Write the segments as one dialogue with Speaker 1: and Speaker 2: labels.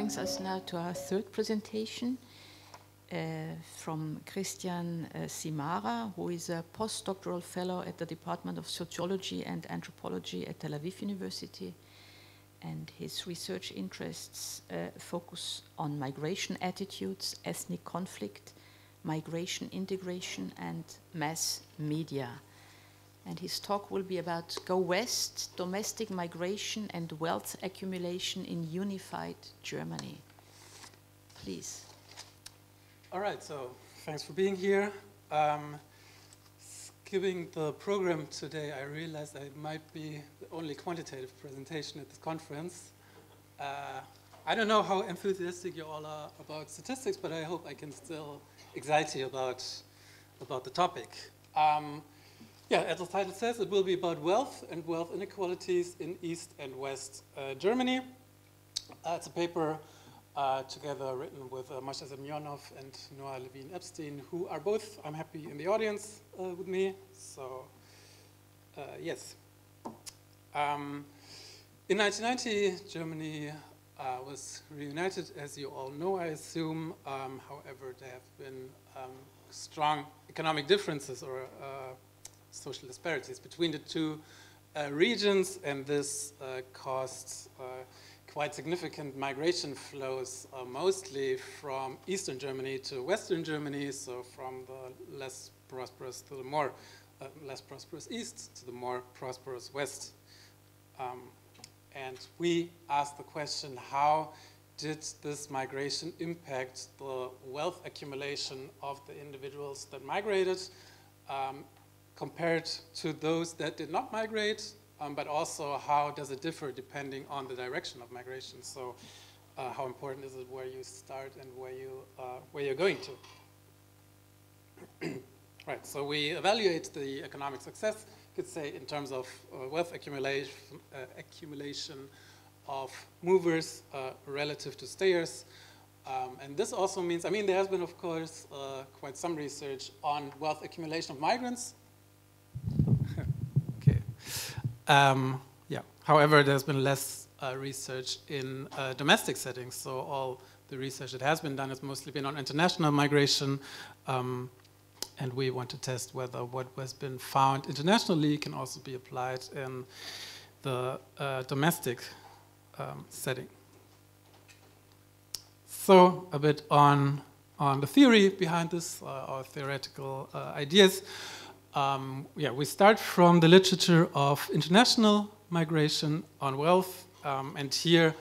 Speaker 1: brings us now to our third presentation from Christian Czymara, who is a postdoctoral fellow at the Department of Sociology and Anthropology at Tel Aviv University. And his research interests focus on migration attitudes, ethnic conflict, migration integration, and mass media. And his talk will be about Go West, domestic migration and wealth accumulation in unified Germany. Please.
Speaker 2: All right, so thanks for being here. Skipping the program today, I realized I might be the only quantitative presentation at this conference. I don't know how enthusiastic you all are about statistics, but I hope I can still excite you about the topic. Yeah, as the title says, it will be about wealth and wealth inequalities in East and West Germany. It's a paper together written with Masha Semyonov and Noah Levine-Epstein, who are both, I'm happy, in the audience with me. So, yes. In 1990, Germany was reunited, as you all know, I assume. However, there have been strong economic differences or social disparities between the two regions, and this caused quite significant migration flows, mostly from Eastern Germany to Western Germany, so from the less prosperous to the more less prosperous East to the more prosperous West. And we asked the question, how did this migration impact the wealth accumulation of the individuals that migrated compared to those that did not migrate? But also, how does it differ depending on the direction of migration? So, how important is it where you start and where you're going to? Right. So we evaluate the economic success, you could say, in terms of wealth accumulation of movers relative to stayers, and this also means, I mean, there has been, of course, quite some research on wealth accumulation of migrants. Okay. Yeah. However, there's been less research in domestic settings. So all the research that has been done has mostly been on international migration, and we want to test whether what has been found internationally can also be applied in the domestic setting. So a bit on the theory behind this, our theoretical ideas. Yeah, we start from the literature of international migration on wealth, and here,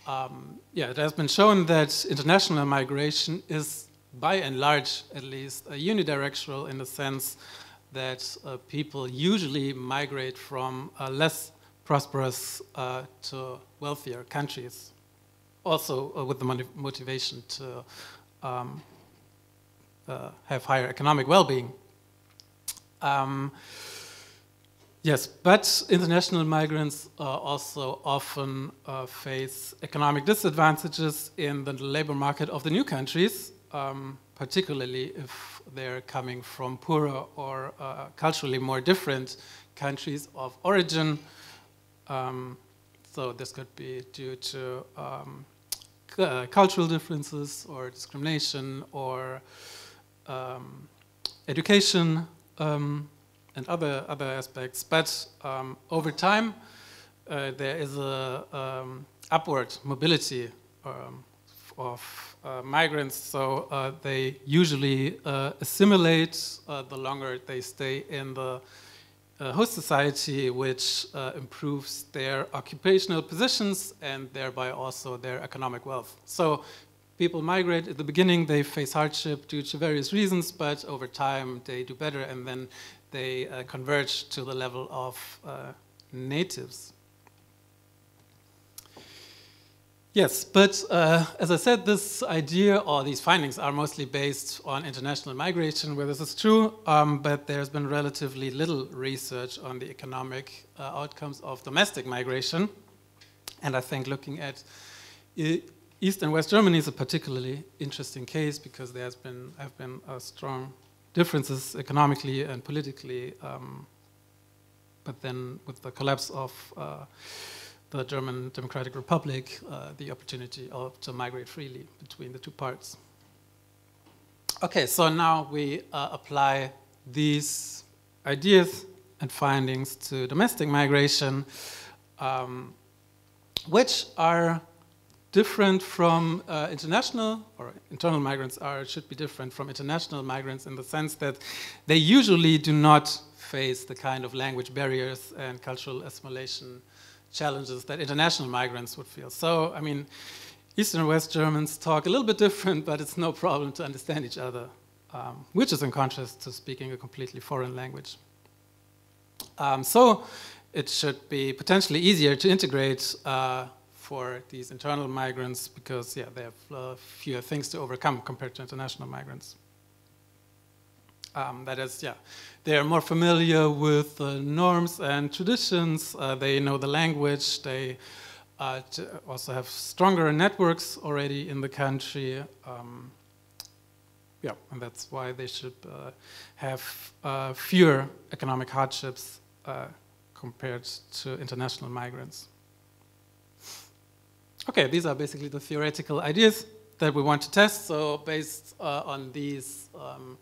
Speaker 2: yeah, it has been shown that international migration is, by and large, at least, unidirectional in the sense that people usually migrate from less prosperous to wealthier countries, also with the motivation to have higher economic well-being. Yes, but international migrants also often face economic disadvantages in the labor market of the new countries, particularly if they're coming from poorer or culturally more different countries of origin. So this could be due to cultural differences or discrimination or education, and other aspects, but over time there is a upward mobility of migrants. So they usually assimilate the longer they stay in the host society, which improves their occupational positions and thereby also their economic wealth. So people migrate. At the beginning, they face hardship due to various reasons, but over time, they do better, and then they converge to the level of natives. Yes, but as I said, this idea or these findings are mostly based on international migration, where this is true, but there's been relatively little research on the economic outcomes of domestic migration. And I think looking at East and West Germany is a particularly interesting case because there have been strong differences economically and politically, but then with the collapse of the German Democratic Republic the opportunity to migrate freely between the two parts. Okay, so now we apply these ideas and findings to domestic migration, which are different from international, or internal migrants should be different from international migrants in the sense that they usually do not face the kind of language barriers and cultural assimilation challenges that international migrants would feel. So, I mean, East and West Germans talk a little bit different, but it's no problem to understand each other, which is in contrast to speaking a completely foreign language. So it should be potentially easier to integrate for these internal migrants because, yeah, they have fewer things to overcome compared to international migrants. That is, yeah, they are more familiar with norms and traditions. They know the language. They also have stronger networks already in the country. Yeah, and that's why they should have fewer economic hardships compared to international migrants. Okay, these are basically the theoretical ideas that we want to test. So based on these, on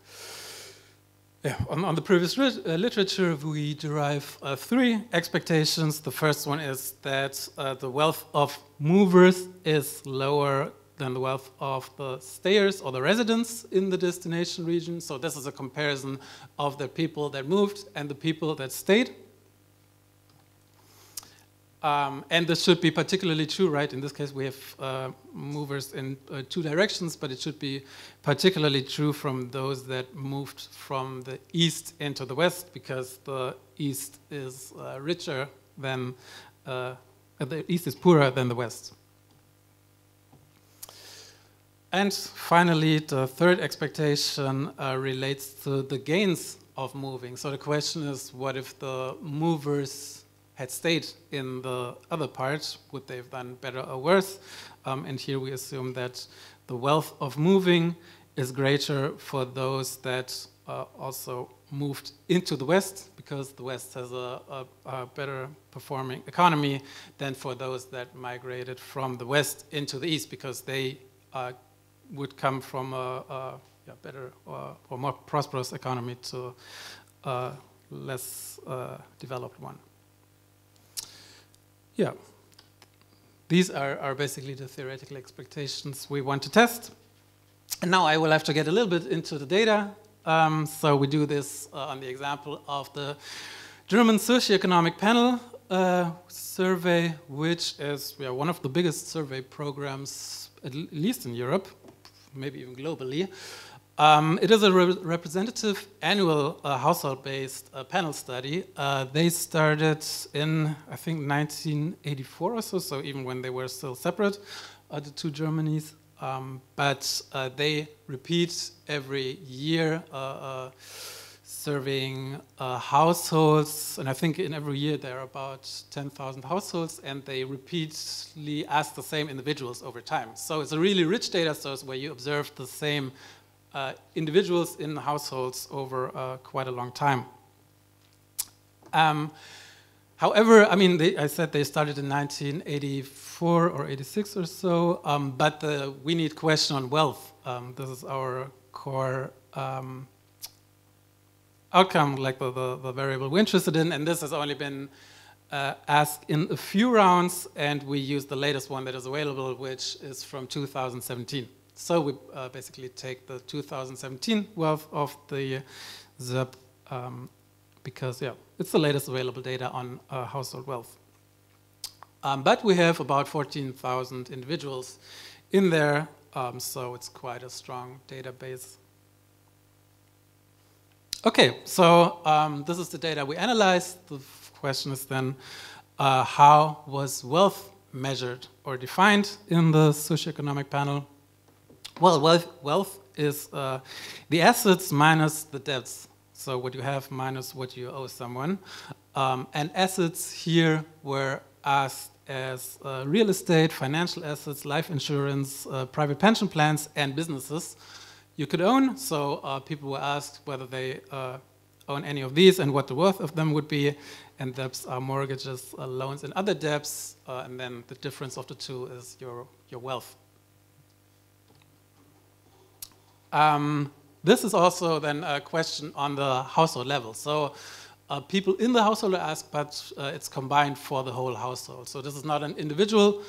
Speaker 2: the previous literature, we derive 3 expectations. The first one is that the wealth of movers is lower than the wealth of the stayers or the residents in the destination region. So this is a comparison of the people that moved and the people that stayed. And this should be particularly true, right? In this case, we have movers in 2 directions, but it should be particularly true from those that moved from the east into the west, because the east is richer than, the east is poorer than the west. And finally, the third expectation relates to the gains of moving. So the question is, what if the movers had stayed in the other part? Would they have done better or worse? And here we assume that the wealth of moving is greater for those that also moved into the West, because the West has a better performing economy than for those that migrated from the West into the East, because they would come from a better or more prosperous economy to a less developed one. Yeah, these are basically the theoretical expectations we want to test. And now I will have to get a little bit into the data. So we do this on the example of the German Socio-Economic Panel survey, which is one of the biggest survey programs, at least in Europe, maybe even globally. It is a representative annual household-based panel study. They started in, I think, 1984 or so, so even when they were still separate, the 2 Germanys. But they repeat every year, surveying households, and I think in every year there are about 10,000 households, and they repeatedly ask the same individuals over time. So it's a really rich data source where you observe the same individuals in households over quite a long time. However, I mean, I said they started in 1984 or 86 or so, but we need question on wealth. This is our core outcome, like the variable we're interested in, and this has only been asked in a few rounds, and we use the latest one that is available, which is from 2017. So we basically take the 2017 wealth of the ZEP because, yeah, it's the latest available data on household wealth. But we have about 14,000 individuals in there, so it's quite a strong database. Okay, so this is the data we analyzed. The question is then, how was wealth measured or defined in the socioeconomic panel? Well, wealth is the assets minus the debts. So what you have minus what you owe someone. And assets here were asked as real estate, financial assets, life insurance, private pension plans, and businesses you could own. So people were asked whether they own any of these and what the worth of them would be. And debts are mortgages, loans, and other debts. And then the difference of the two is your wealth. This is also then a question on the household level. So people in the household are asked, but it's combined for the whole household. So this is not an individual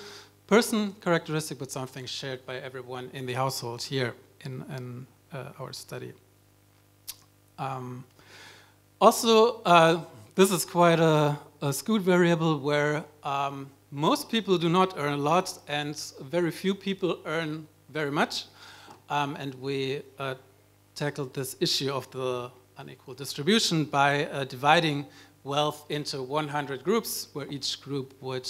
Speaker 2: person characteristic, but something shared by everyone in the household here in our study. Also, this is quite a skewed variable where most people do not earn a lot and very few people earn very much. And we tackled this issue of the unequal distribution by dividing wealth into 100 groups, where each group would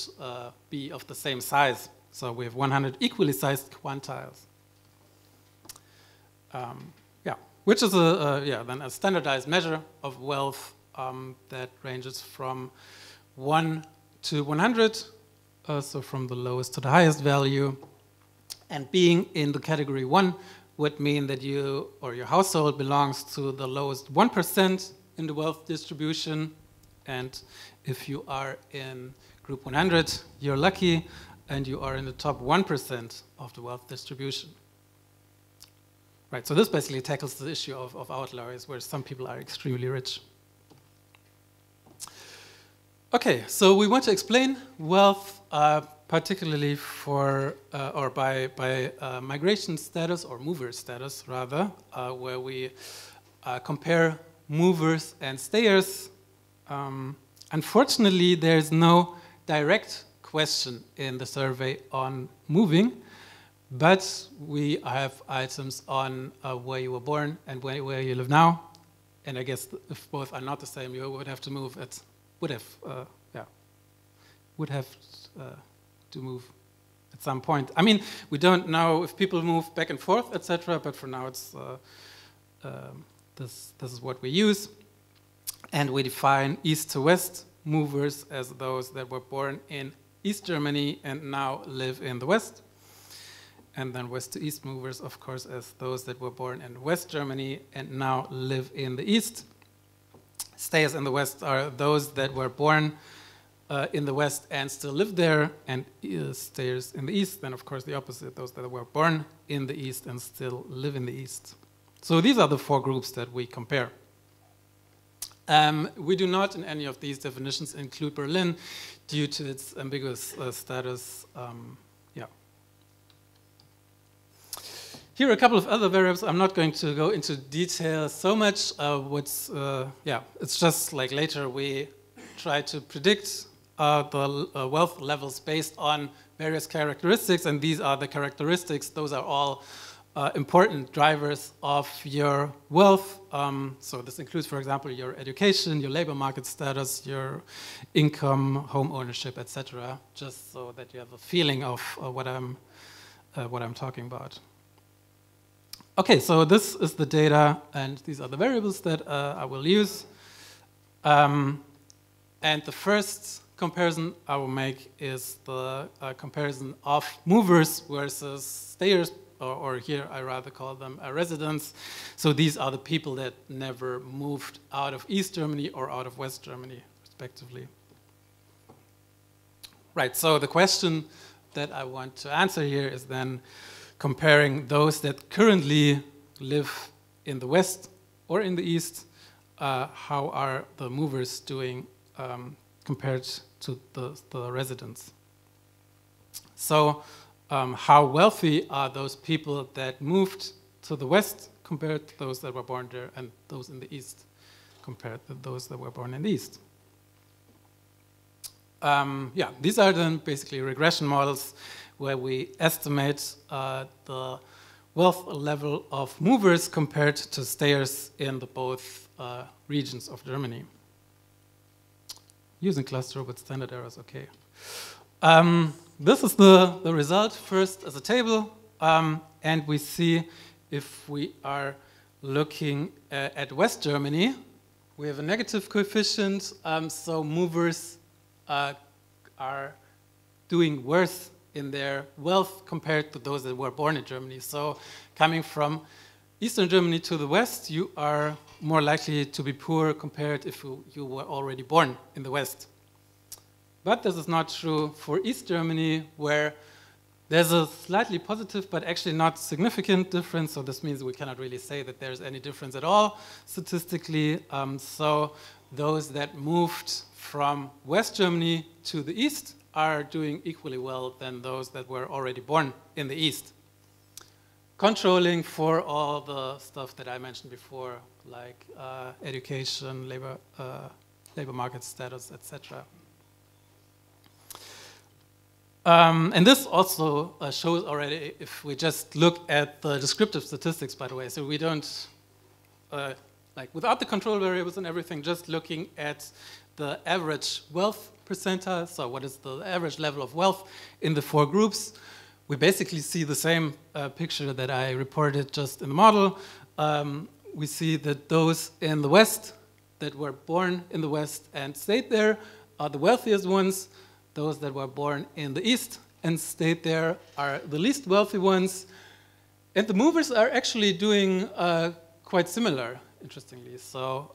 Speaker 2: be of the same size. So we have 100 equally sized quantiles. Which is then a standardized measure of wealth that ranges from 1 to 100, so from the lowest to the highest value. And being in the category 1 would mean that you or your household belongs to the lowest 1% in the wealth distribution. And if you are in group 100, you're lucky, and you are in the top 1% of the wealth distribution. Right, so this basically tackles the issue of outliers, where some people are extremely rich. Okay, so we want to explain wealth, particularly for or by migration status, or mover status rather, where we compare movers and stayers. Unfortunately, there's no direct question in the survey on moving, but we have items on where you were born and where you live now. And I guess if both are not the same, you would have to move. It would have, to move at some point. I mean, we don't know if people move back and forth, etc. But for now, it's this is what we use, and we define east to west movers as those that were born in East Germany and now live in the West. And then west to east movers, of course, as those that were born in West Germany and now live in the East. Stayers in the West are those that were born in the West and still live there, and stayers in the East, then of course the opposite, those that were born in the East and still live in the East. So these are the 4 groups that we compare. We do not in any of these definitions include Berlin due to its ambiguous status. Here are a couple of other variables. I'm not going to go into detail so much. It's just like later we try to predict the wealth levels based on various characteristics, and these are the characteristics. Those are all important drivers of your wealth. So this includes, for example, your education, your labor market status, your income, home ownership, etc. Just so that you have a feeling of what I'm talking about. Okay, so this is the data, and these are the variables that I will use. And the first comparison I will make is the comparison of movers versus stayers, or here I rather call them residents. So these are the people that never moved out of East Germany or out of West Germany, respectively. Right, so the question that I want to answer here is then comparing those that currently live in the West or in the East. How are the movers doing compared to the residents? So how wealthy are those people that moved to the West compared to those that were born there, and those in the East compared to those that were born in the East? These are then basically regression models where we estimate the wealth level of movers compared to stayers in the both regions of Germany. Using cluster with standard errors, okay. This is the result first as a table, and we see if we are looking at West Germany, we have a negative coefficient, so movers are doing worse in their wealth compared to those that were born in Germany. So coming from Eastern Germany to the west, you are more likely to be poor compared if you were already born in the west. But this is not true for East Germany, where there's a slightly positive but actually not significant difference. So this means we cannot really say that there's any difference at all statistically. So those that moved from West Germany to the east are doing equally well than those that were already born in the east. Controlling for all the stuff that I mentioned before, like education, labor market status, etc. And this also shows already if we just look at the descriptive statistics, by the way. So we don't, like without the control variables and everything, just looking at the average wealth percentile. So what is the average level of wealth in the 4 groups? We basically see the same picture that I reported just in the model. We see that those in the West that were born in the West and stayed there are the wealthiest ones. Those that were born in the East and stayed there are the least wealthy ones. And the movers are actually doing quite similar, interestingly. So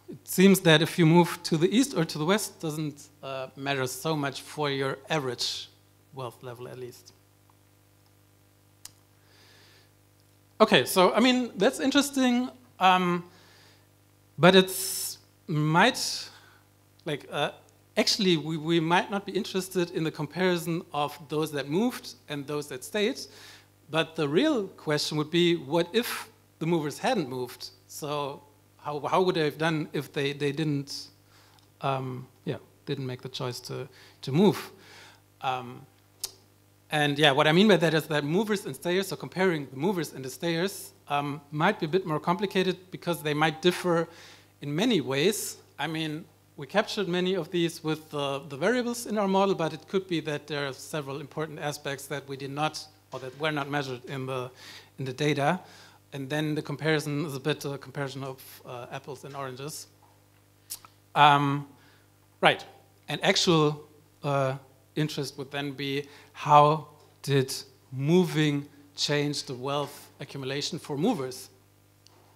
Speaker 2: it seems that if you move to the East or to the West, doesn't matter so much for your average wealth level, at least. Okay, so I mean, that's interesting, but it's actually, we might not be interested in the comparison of those that moved and those that stayed, but the real question would be, what if the movers hadn't moved? So how would they have done if they didn't make the choice to move? And yeah, what I mean by that is that movers and stayers, so comparing the movers and the stayers, might be a bit more complicated because they might differ in many ways. I mean, we captured many of these with the variables in our model, but it could be that there are several important aspects that we did not, or that were not measured in the data. And then the comparison is a bit a comparison of apples and oranges. Right, and actual interest would then be, how did moving change the wealth accumulation for movers?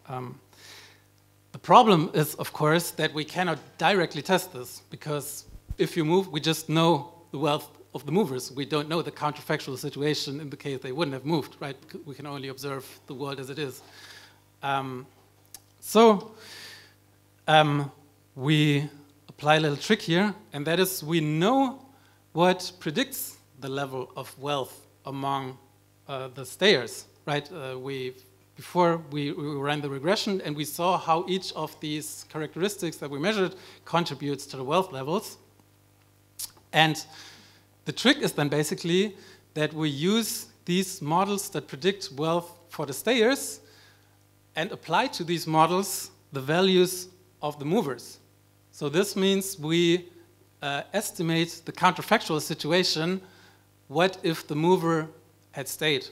Speaker 2: The problem is, of course, that we cannot directly test this, because if you move, we just know the wealth of the movers. We don't know the counterfactual situation in the case they wouldn't have moved, right? We can only observe the world as it is. We apply a little trick here, and that is we know what predicts the level of wealth among the stayers, right? Before we ran the regression, and we saw how each of these characteristics that we measured contributes to the wealth levels. And the trick is then basically that we use these models that predict wealth for the stayers and apply to these models the values of the movers. So this means we estimate the counterfactual situation. What if the mover had stayed?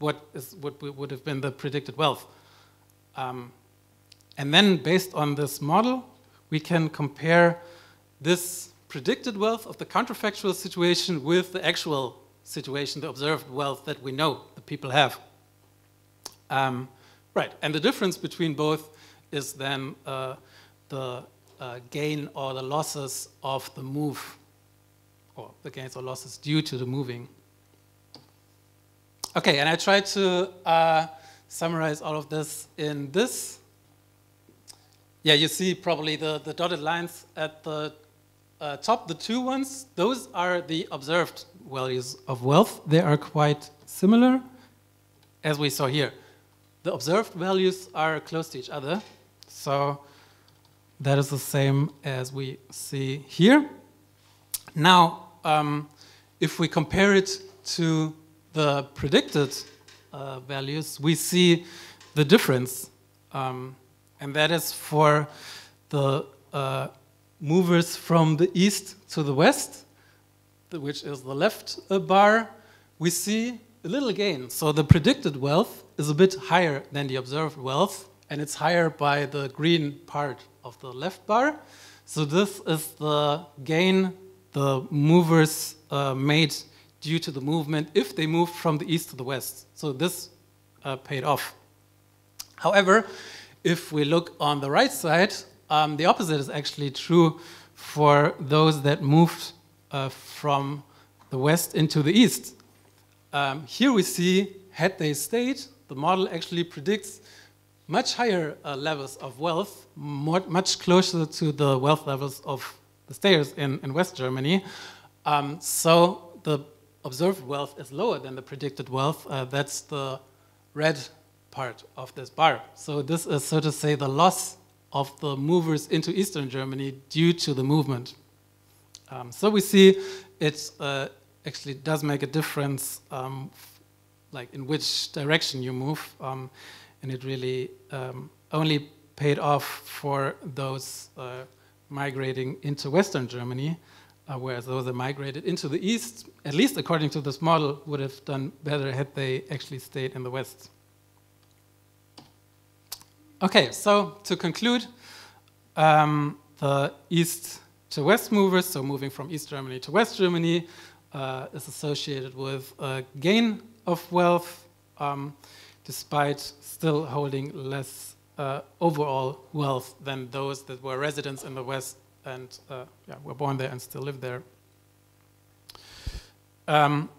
Speaker 2: What would have been the predicted wealth? And then, based on this model, we can compare this predicted wealth of the counterfactual situation with the actual situation, the observed wealth that we know the people have. Right, and the difference between both is then the gain or the losses of the move, or the gains or losses due to the moving. Okay, and I tried to summarize all of this in this. Yeah, you see probably the dotted lines at the top, the 2 ones, those are the observed values of wealth. They are quite similar, as we saw here. The observed values are close to each other, so that is the same as we see here. Now, if we compare it to the predicted values, we see the difference, and that is for the movers from the east to the west, which is the left bar. We see a little gain. So the predicted wealth is a bit higher than the observed wealth, and it's higher by the green part of the left bar. So this is the gain the movers made due to the movement if they moved from the east to the west. So this paid off. However, if we look on the right side, the opposite is actually true for those that moved from the west into the east. Here we see, had they stayed, the model actually predicts much higher levels of wealth, much closer to the wealth levels of the stayers in West Germany. So the observed wealth is lower than the predicted wealth. That's the red part of this bar. So this is, so to say, the loss of the movers into Eastern Germany due to the movement. So we see it actually does make a difference, like in which direction you move, and it really only paid off for those migrating into Western Germany, whereas those that migrated into the East, at least according to this model, would have done better had they actually stayed in the West. Okay, so to conclude, the East to West movers, so moving from East Germany to West Germany, is associated with a gain of wealth, despite still holding less overall wealth than those that were residents in the West and were born there and still live there.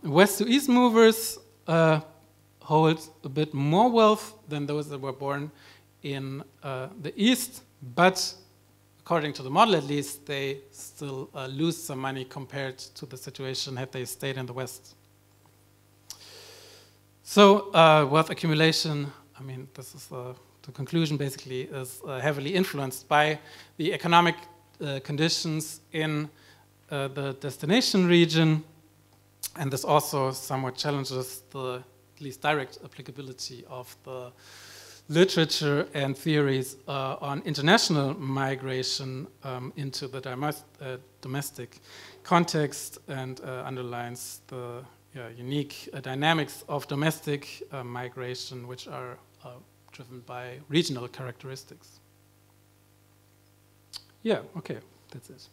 Speaker 2: West to East movers hold a bit more wealth than those that were born in the East, but according to the model at least, they still lose some money compared to the situation had they stayed in the West. So wealth accumulation, I mean, this is the conclusion basically, is heavily influenced by the economic conditions in the destination region, and this also somewhat challenges the at least direct applicability of the literature and theories on international migration into the domestic context, and underlines the unique dynamics of domestic migration, which are driven by regional characteristics. Yeah, okay, that's it.